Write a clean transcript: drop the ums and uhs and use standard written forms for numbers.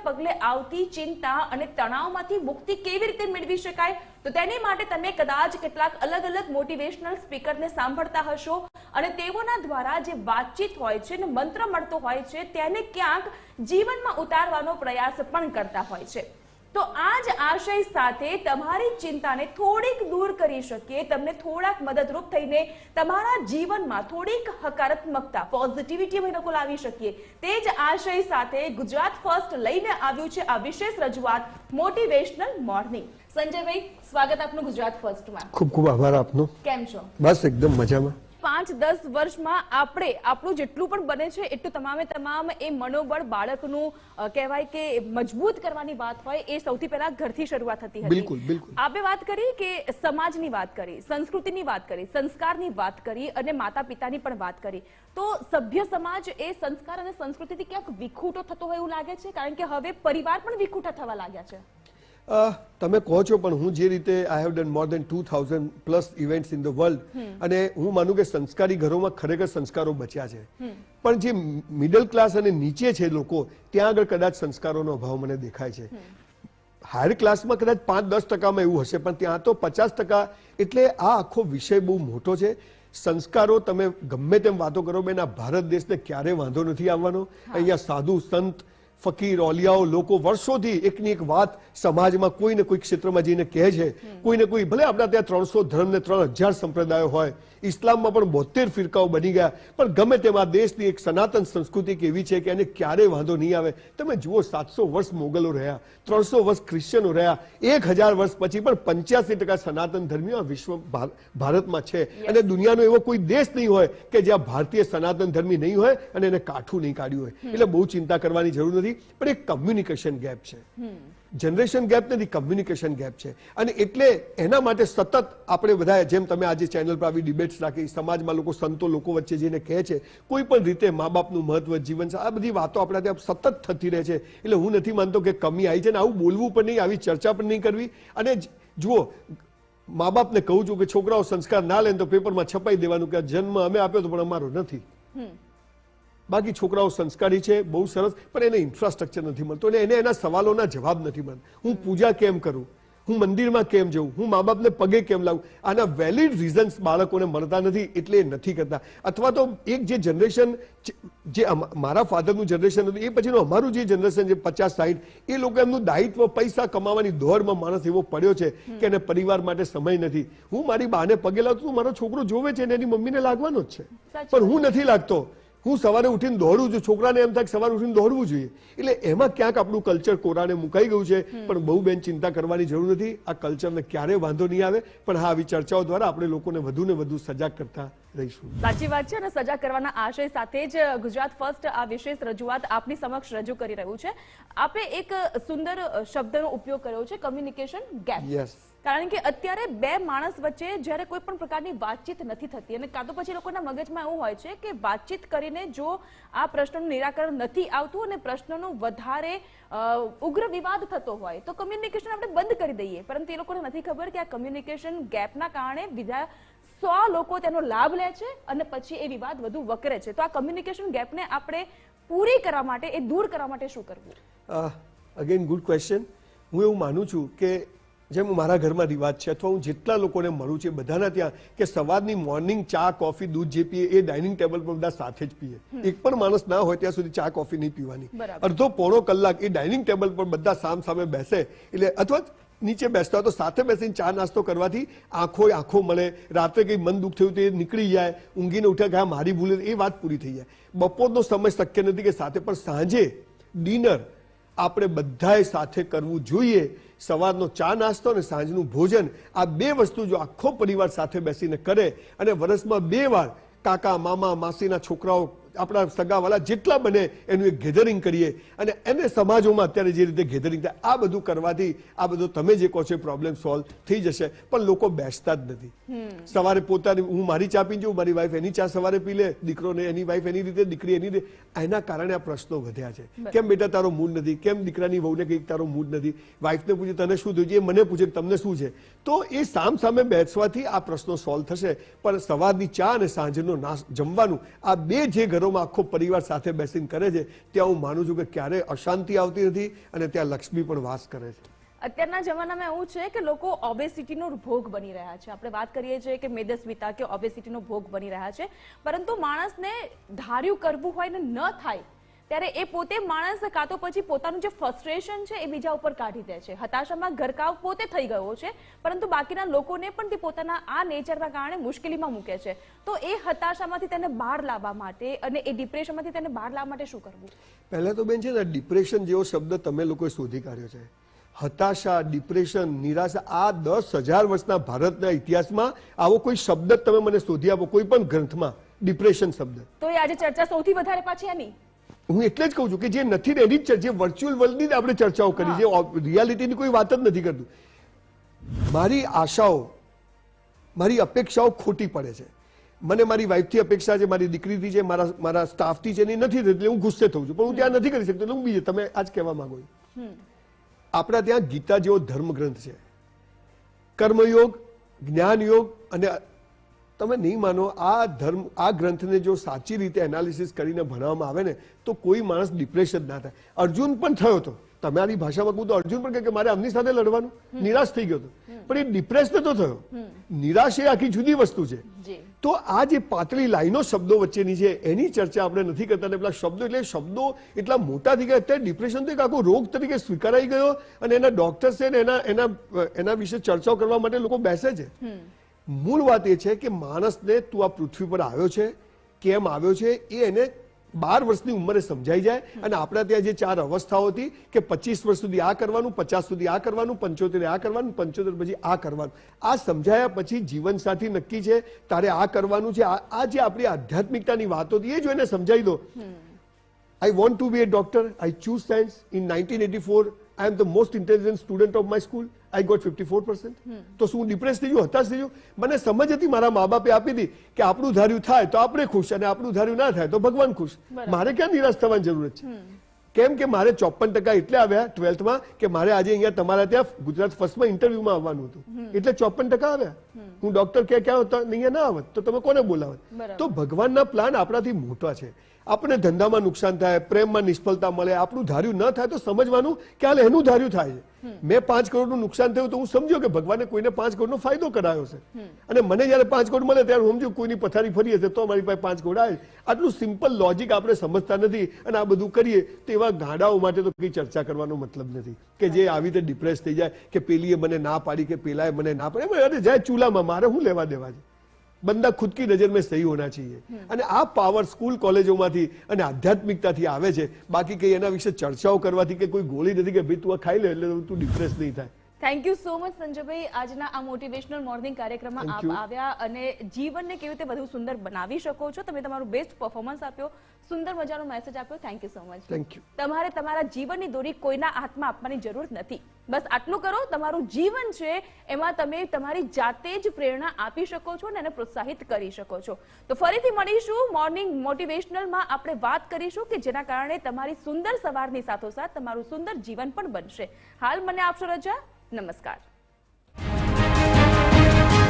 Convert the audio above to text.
પગલે આવતી ચિંતા અને તણાવમાંથી મુક્તિ કેવી રીતે મેળવી શકાય, તો તેની માટે તમે કદાચ કેટલાક અલગ અલગ મોટિવેશનલ સ્પીકરને સાંભળતા હશો અને તેઓના દ્વારા જે વાતચીત હોય છે ને મંત્ર મળતો હોય છે તેને ક્યાંક જીવનમાં ઉતારવાનો પ્રયાસ પણ કરતા હોય છે. તો આ જ આશય સાથે તમારી ચિંતાને થોડીક દૂર કરી શકીએ, તમને થોડાક મદદરૂપ થઈને તમારા જીવનમાં થોડીક હકારાત્મકતા, પોઝિટિવિટી અમે લોકો લાવી શકીએ, તે જ આશય સાથે ગુજરાત ફર્સ્ટ લઈને આવ્યું છે આ વિશેષ રજૂઆત મોટિવેશનલ મોર્નિંગ. સંજયભાઈ, સ્વાગત આપનું ગુજરાત ફર્સ્ટમાં. ખૂબ ખૂબ આભાર આપનો. કેમ છો? બસ એકદમ મજામાં. 5-10 વર્ષમાં આપણે આપણું જેટલું પણ બને છે એટલું તમામ એ મનોબળ બાળકનું કહેવાય કે મજબૂત કરવાની વાત હોય એ સૌથી પહેલા ઘરથી શરૂઆત થતી હતી. બિલકુલ બિલકુલ. આપણે વાત કરી કે સમાજની વાત કરી, સંસ્કૃતિની વાત કરી, સંસ્કારની વાત કરી અને માતા પિતાની પણ વાત કરી. તો સભ્ય સમાજ એ સંસ્કાર અને સંસ્કૃતિથી ક્યાંક વિખૂટો થતો હોય એવું લાગે છે, કારણ કે હવે પરિવાર પણ વિખૂટા થવા લાગ્યા છે. તમે કહો છો, પણ હું જે રીતે I have done more than 2000+ events in the world, અને હું માનું કે સંસ્કારી ઘરોમાં ખરેખર સંસ્કારો બચ્યા છે, પણ જે મિડલ ક્લાસ અને નીચે છે લોકો, ત્યાં આગળ કદાચ સંસ્કારોનો અભાવ મને દેખાય છે. હાયર ક્લાસમાં કદાચ 5-10% એવું હશે, પણ ત્યાં તો 50%. એટલે આ આખો વિષય બહુ મોટો છે. સંસ્કારો, તમે ગમે તેમ વાતો કરો બેન, આ ભારત દેશને ક્યારે વાંધો નથી આવવાનો. અહીંયા સાધુ સંત ફકીર ઓલિયાઓ લોકો વર્ષોથી એકની એક વાત સમાજમાં કોઈ ને કોઈ ક્ષેત્રમાં જઈને કહે છે. કોઈ ને કોઈ, ભલે આપણા ત્યાં 300 ધર્મ ને 3000 સંપ્રદાયો હોય, ઇસ્લામમાં પણ 72 ફિરકાઓ બની ગયા, પણ ગમે તેમ આ દેશની એક સનાતન સંસ્કૃતિ એવી છે કે એને ક્યારેય વાંધો નહીં આવે. તમે જુઓ, 700 વર્ષ મોગલો રહ્યા, 300 વર્ષ ક્રિશ્ચનો રહ્યા, 1000 વર્ષ પછી પણ 85% સનાતન ધર્મીઓ વિશ્વ ભારતમાં છે. અને દુનિયાનો એવો કોઈ દેશ નહીં હોય કે જ્યાં ભારતીય સનાતન ધર્મી નહીં હોય અને એને કાઠું નહીં કાઢ્યું હોય. એટલે બહુ ચિંતા કરવાની જરૂર નથી. પણ એક કમ્યુનિકેશન ગેપ છે, જનરેશન ગેપ નથી, કમ્યુનિકેશન ગેપ છે. અને એટલે એના માટે સતત આપણે બધા, જેમ તમે આજે ચેનલ પર આવી ડિબેટ્સ રાખી, સમાજમાં લોકો, સંતો લોકો વચ્ચે જઈને કહે છે, કોઈ પણ રીતે મા બાપનું મહત્વ, જીવન, આ બધી વાતો આપણા ત્યાં સતત થતી રહે છે. એટલે હું નથી માનતો કે કમી આવી છે, ને આવું બોલવું પણ નહીં, આવી ચર્ચા પણ નહીં કરવી. અને જુઓ, મા બાપને કહું છું કે છોકરાઓ સંસ્કાર ના લે તો પેપરમાં છપાઈ દેવાનું કે જન્મ અમે આપ્યો તો પણ અમારો નથી. બાકી છોકરાઓ સંસ્કારી છે, બહુ સરસ, પણ એને ઇન્ફ્રાસ્ટ્રક્ચર નથી મળતું અને એને એના સવાલોના જવાબ નથી મળતા. હું પૂજા કેમ કરું, હું મંદિરમાં કેમ જવું, હું મા બાપને પગે કેમ લાવું, આના વેલિડ રીઝન્સ બાળકોને મળતા નથી, એટલે નથી કરતા. અથવા તો એક જે જનરેશન, જે મારા ફાધરનું જનરેશન હતું, એ પછીનું અમારું જે જનરેશન છે 50-60, એ લોકો એમનું દાયિત્વ, પૈસા કમાવાની દોડમાં માણસ એવો પડ્યો છે કે એને પરિવાર માટે સમય નથી. હું મારી બાને પગે લાવતો, મારો છોકરો જોવે છે અને એની મમ્મીને લાગવાનો જ છે, પણ હું નથી લાગતો. હું સવારે ઉઠીને દોડું છું, છોકરાને એમ થાય સવારે ઉઠીને દોડવું જોઈએ. એટલે એમાં ક્યાંક આપણું કલ્ચર કોરાને મુકાઈ ગયું છે. પણ બહુ બેન ચિંતા કરવાની જરૂર નથી. આ કલ્ચરને ક્યારેય વાંધો નહીં આવે, પણ હા, આવી ચર્ચાઓ દ્વારા આપણે લોકોને વધુ ને વધુ સજાગ કરતા રહીશું. સાચી વાત છે, અને સજાગ કરવાના આશય સાથે જ ગુજરાત ફર્સ્ટ આ વિશેષ રજૂઆત આપની સમક્ષ રજૂ કરી રહ્યું છે. આપણે એક સુંદર શબ્દનો ઉપયોગ કર્યો છે, કમ્યુનિકેશન ગેપ. યસ. કારણ કે અત્યારે બે માણસ વચ્ચે જ્યારે કોઈ પણ પ્રકારની વાતચીત નથી થતી, અને કાં તો પછી લોકોના મગજમાં એવું હોય છે કે વાતચીત કરીને જો આ પ્રશ્નનું નિરાકરણ નથી આવતું અને પ્રશ્નનો વધારે ઉગ્ર વિવાદ થતો હોય તો કમ્યુનિકેશન આપણે બંધ કરી દઈએ. પરંતુ એ લોકોને નથી ખબર કે આ કમ્યુનિકેશન ગેપના કારણે બીજા 100 લોકો તેનો લાભ લે છે અને પછી એ વિવાદ વધુ વકરે છે. તો આ કમ્યુનિકેશન ગેપને આપણે પૂરી કરવા માટે, એ દૂર કરવા માટે શું કરવું? Again good question. હું એવું માનું છું કે જેમ મારા ઘરમાં રિવાજ છે, અથવા હું જેટલા લોકોને મળું છું બધાના ત્યાં, કે સવારની મોર્નિંગ ચા, કોફી, દૂધ જે પીએ એ ડાઇનિંગ ટેબલ પર બધા સાથે જ પીએ. એક પણ માણસ ના હોય ત્યાં સુધી ચા કોફી નહીં પીવાની. અડધો પોણો કલાક એ ડાઇનિંગ ટેબલ પર બધા સામ સામે બેસે, એટલે અથવા નીચે બેસતા હોય તો સાથે બેસીને ચા નાસ્તો કરવાથી આંખો મળે. રાત્રે કંઈ મન દુઃખ થયું તો એ નીકળી જાય, ઊંઘીને ઉઠ્યા કે હા મારી ભૂલે, એ વાત પૂરી થઈ જાય. બપોરનો સમય શક્ય નથી કે સાથે, પણ સાંજે ડિનર આપણે બધાએ સાથે કરવું જોઈએ. સવારનો ચા નાસ્તો અને સાંજનું ભોજન, આ બે વસ્તુ જો આખો પરિવાર સાથે બેસીને કરે, અને વર્ષમાં 2 વાર કાકા, મામા, માસીના છોકરાઓ, આપણા સગાવાલા જેટલા બને એનું એક ગેધરિંગ કરીએ, અને એને સમાજોમાં અત્યારે જે રીતે ગેધરિંગ થાય, આ બધું કરવાથી આ બધું તમે જે કહો છો પ્રોબ્લેમ સોલ્વ થઈ જશે. પણ લોકો બેસતા જ નથી. સવારે પોતાની, હું મારી ચા પી જાઉં, મારી વાઈફ એની ચા સવારે પી લે, દીકરોને એની વાઈફ એની રીતે, દીકરી એની રીતે. એના કારણે આ પ્રશ્નો વધ્યા છે. કેમ બેટા તારો મૂડ નથી, કેમ દીકરાની વહુને કંઈક તારો મૂડ નથી, વાઈફને પૂછે તને શું થયું છે, એ મને પૂછે તમને શું છે. તો એ સામ સામે બેસવાથી આ પ્રશ્નો સોલ્વ થશે. પણ સવારની ચા અને સાંજનો જમવાનું, આ બે જે ઘરો ઘરોમાં આખો પરિવાર સાથે બેસીને કરે છે ત્યાં હું માનું છું કે ક્યારે અશાંતિ આવતી નથી અને ત્યાં લક્ષ્મી પણ વાસ કરે છે. અત્યારના જમાનામાં એવું છે કે લોકો ઓબેસિટીનો ભોગ બની રહ્યા છે. આપણે વાત કરીએ છીએ કે મેદસ્વીતા કે ઓબેસિટીનો ભોગ બની રહ્યા છે, પરંતુ માણસને ધાર્યું કરવું હોય ને ન થાય ત્યારે એ પોતે માણસ કાં તો પછી પોતાનું જે ફ્રસ્ટ્રેશન છે એ બીજા ઉપર કાઢી દે છે. હતાશામાં ગરકાવ પોતે થઈ ગયો છે, પરંતુ બાકીના લોકોને પણ તે પોતાના આ નેચરના કારણે મુશ્કેલીમાં મૂકે છે. તો એ હતાશામાંથી તેને બહાર લાવવા માટે અને એ ડિપ્રેશનમાંથી તેને બહાર લાવવા માટે શું કરવું? પહેલા તો બેન છે ને, ડિપ્રેશન જેવો શબ્દ તમે લોકોએ શોધી કાઢ્યો છે. હતાશા, ડિપ્રેશન, નિરાશા, આ 10,000 વર્ષના ભારતના ઇતિહાસમાં આવો કોઈ શબ્દ તમે મને શોધી આપો કોઈ પણ ગ્રંથમાં, ડિપ્રેશન શબ્દ. તો એ આજે ચર્ચા સૌથી વધારે પાછી એની હું એટલે જ કહું છું કે જે નથી ને એની જ જે વર્ચ્યુઅલ વર્લ્ડની જ આપણે ચર્ચાઓ કરી, જે રિયાલિટીની કોઈ વાત જ નથી કરતું. મારી આશાઓ, મારી અપેક્ષાઓ ખોટી પડે છે. મને મારી વાઈફથી અપેક્ષા છે, મારી દીકરીથી છે, મારા સ્ટાફથી છે, એની નથી થતી એટલે હું ગુસ્સે થઉં છું, પણ હું ત્યાં નથી કરી શકતો એટલે હું બીજે. તમે આજ કહેવા માંગો છો આપણા ત્યાં ગીતા જેવો ધર્મ ગ્રંથ છે, કર્મયોગ, જ્ઞાન યોગ, અને તમે નહીં માનો આ ગ્રંથને જો સાચી રીતે એનાલિસિસ કરીને ભણવામાં આવે ને તો કોઈ માણસ ડિપ્રેશન ના થાય. અર્જુન પણ થયો હતો, તમારી ભાષામાં કહું તો અર્જુન પણ કહે કે મારે આમની સાથે લડવાનું, નિરાશ થઈ ગયો હતો, પણ એ ડિપ્રેસ નતો થયો. નિરાશ એ આખી જુદી વસ્તુ છે. તો આ જે પાતળી લાઈનો શબ્દો વચ્ચેની છે એની ચર્ચા આપણે નથી કરતા. ને પેલા શબ્દો એટલા મોટા થઈ ગયા. અત્યારે ડિપ્રેશન તો એક આખો રોગ તરીકે સ્વીકારાઈ ગયો અને એના ડોક્ટર્સ છે ને એના વિશે ચર્ચાઓ કરવા માટે લોકો બેસે છે. મૂળ વાત એ છે કે માણસને તું આ પૃથ્વી પર આવ્યો છે, કેમ આવ્યો છે એ એને 12 વર્ષની ઉંમરે સમજાઈ જાય. અને આપણા ત્યાં જે 4 અવસ્થાઓ હતી કે 25 વર્ષ સુધી આ કરવાનું, 50 સુધી આ કરવાનું, 75 આ કરવાનું, 75 પછી આ કરવાનું, આ સમજાયા પછી જીવનસાથી નક્કી છે, તારે આ કરવાનું છે. આ જે આપણી આધ્યાત્મિકતાની વાતો હતી એ જો એને સમજાવી દો. I want to be a doctor. I choose science. In 1984, I am the most intelligent student of my school. I got 54%. તો શું ડિપ્રેસ થઈ ગયું, હતાશ થઈ ગયું? મને સમજ હતી, મારા મા બાપે આપી હતી કે આપણું ધાર્યું થાય તો આપણે ખુશ અને આપણું ધાર્યું ના થાય તો ભગવાન ખુશ. મારે ક્યાં નિરાશ થવાની જરૂરત છે? કેમ કે મારે 54% એટલે આવ્યા 12thમાં કે મારે આજે અહીંયા તમારા ત્યાં ગુજરાત ફર્સ્ટમાં ઇન્ટરવ્યુમાં આવવાનું હતું એટલે 54% આવ્યા. હું ડોક્ટર ક્યાં હોતા અહીંયા ના આવત તો તમે કોને બોલાવત? તો ભગવાનના પ્લાન આપણાથી મોટા છે. આપણે ધંધામાં નુકસાન થાય, પ્રેમમાં નિષ્ફળતા મળે, આપણું ધાર્યું ન થાય તો સમજવાનું કે હાલ એનું ધાર્યું થાય છે. મેં 5 કરોડનું નુકસાન થયું તો હું સમજ્યો કે ભગવાને કોઈને 5 કરોડનો ફાયદો કરાયો છે, અને મને જયારે 5 કરોડ મળે ત્યારે હું સમજ્યું કોઈની પથારી ફરી હશે તો મારી પાસે 5 કરોડ આવે. આટલું સિમ્પલ લોજિક આપણે સમજતા નથી અને આ બધું કરીએ તો એવા ગાડાઓ માટે તો કઈ ચર્ચા કરવાનો મતલબ નથી કે જે આવી રીતે ડિપ્રેસ થઈ જાય કે પેલીએ મને ના પાડી કે પેલાએ મને ના પાડી. અરે જાય ચૂલામાં, મારે હું લેવા દેવા છે? બંદા ખુદ કી નજર મેં સહી હોના चाहिए. અને આ પાવર સ્કૂલ કોલેજોમાંથી અને આધ્યાત્મિકતાથી આવે છે. બાકી કઈ એના વિશે ચર્ચાઓ કરવાથી કે કોઈ ગોળી નથી કે ભાઈ તું આ ખાઈ લે એટલે તું ડિપ્રેસ નહીં થાય. થેન્ક યુ સો મચ સંજયભાઈ. આજના આ મોટિવેશનલ મોર્નિંગ કાર્યક્રમમાં આપ આવ્યા અને જીવનને કેવી રીતે વધુ સુંદર બનાવી શકો છો તમે તમારું બેસ્ટ પરફોર્મન્સ આપ્યો, સુંદર મજાનો મેસેજ આપ્યો. Thank you so much. Thank you. તમારે તમારા જીવનની દોરી કોઈના હાથમાં આપવાની જરૂર નથી. બસ આટલું કરો. તમારું જીવન છે એમાં તમે તમારી જાતે જ પ્રેરણા આપી શકો છો અને એને પ્રોત્સાહિત કરી શકો છો. તો ફરીથી મળીશું મોર્નિંગ મોટિવેશનલમાં. આપણે વાત કરીશું કે જેના કારણે તમારી સુંદર સવારની સાથોસાથ તમારું સુંદર જીવન પણ બનશે. હાલ મને આપશો રજા. નમસ્કાર.